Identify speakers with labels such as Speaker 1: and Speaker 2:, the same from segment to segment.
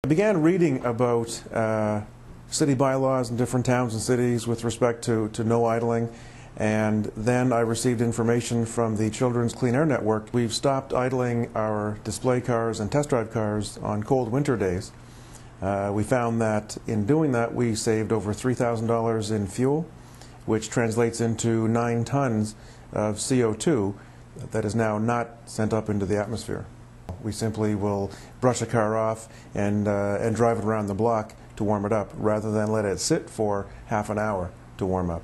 Speaker 1: I began reading about city bylaws in different towns and cities with respect to no idling, and then I received information from the Children's Clean Air Network. We've stopped idling our display cars and test drive cars on cold winter days. We found that in doing that we saved over $3,000 in fuel, which translates into 9 tons of CO2 that is now not sent up into the atmosphere. We simply will brush a car off and drive it around the block to warm it up, rather than let it sit for half an hour to warm up.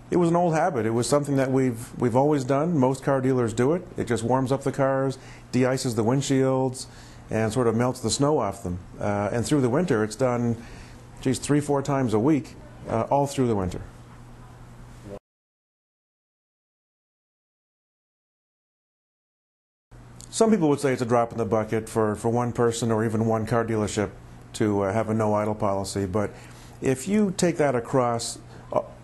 Speaker 1: It was an old habit. It was something that we've always done. Most car dealers do it. It just warms up the cars, de-ices the windshields, and sort of melts the snow off them. And through the winter, it's done, 3-4 times a week, all through the winter. Some people would say it's a drop in the bucket for one person or even one car dealership to have a no idle policy, but if you take that across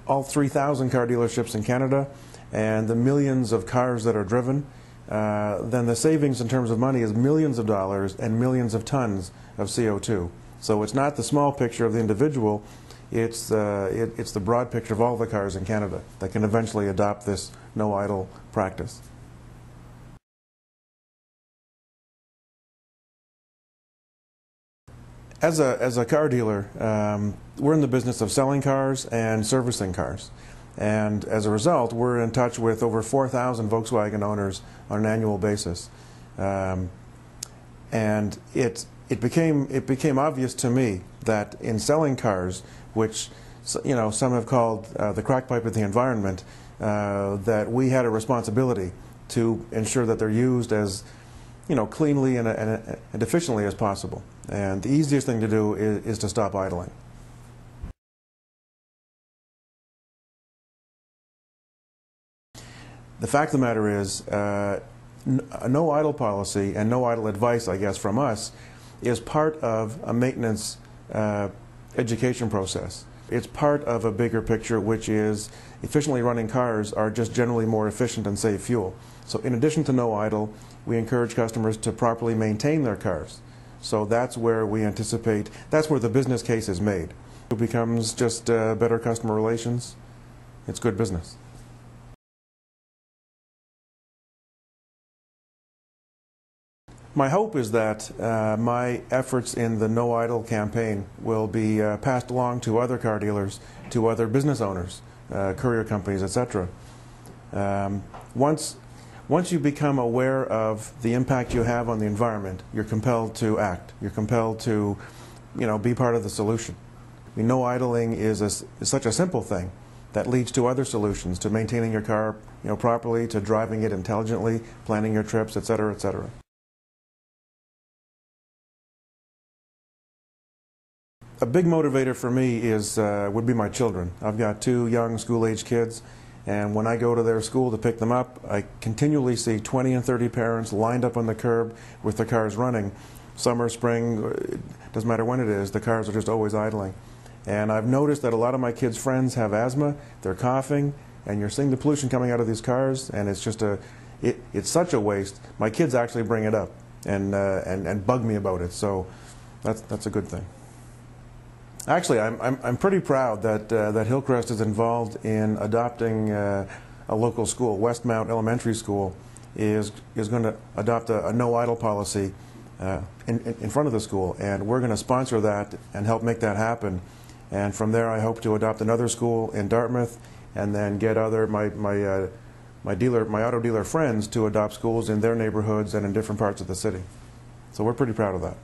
Speaker 1: all 3,000 car dealerships in Canada and the millions of cars that are driven, then the savings in terms of money is millions of dollars and millions of tons of CO2. So it's not the small picture of the individual, it's the broad picture of all the cars in Canada that can eventually adopt this no idle practice. As a car dealer, we're in the business of selling cars and servicing cars. And as a result, we're in touch with over 4,000 Volkswagen owners on an annual basis. And it became obvious to me that in selling cars, which some have called the crack pipe of the environment, that we had a responsibility to ensure that they're used as cleanly and efficiently as possible. And the easiest thing to do is to stop idling. The fact of the matter is, a no idle policy and no idle advice, I guess, from us is part of a maintenance education process. It's part of a bigger picture, which is efficiently running cars are just generally more efficient and save fuel. So in addition to no idle, we encourage customers to properly maintain their cars. So that's where we anticipate, that's where the business case is made. It becomes just better customer relations. It's good business. My hope is that my efforts in the No Idle campaign will be passed along to other car dealers, to other business owners, courier companies, etc. Once you become aware of the impact you have on the environment, you're compelled to act. You're compelled to, be part of the solution. No idling is such a simple thing that leads to other solutions, to maintaining your car, properly, to driving it intelligently, planning your trips, etc., etc. A big motivator for me would be my children. I've got 2 young school-age kids, and when I go to their school to pick them up, I continually see 20 and 30 parents lined up on the curb with their cars running. Summer, spring, it doesn't matter when it is, the cars are just always idling. And I've noticed that a lot of my kids' friends have asthma, they're coughing, and you're seeing the pollution coming out of these cars, and it's just it's such a waste. My kids actually bring it up and bug me about it, so that's a good thing. Actually, I'm pretty proud that Hillcrest is involved in adopting a local school. Westmount Elementary School is going to adopt a no idle policy in front of the school, and we're going to sponsor that and help make that happen. And from there, I hope to adopt another school in Dartmouth, and then get my auto dealer friends to adopt schools in their neighborhoods and in different parts of the city. So we're pretty proud of that.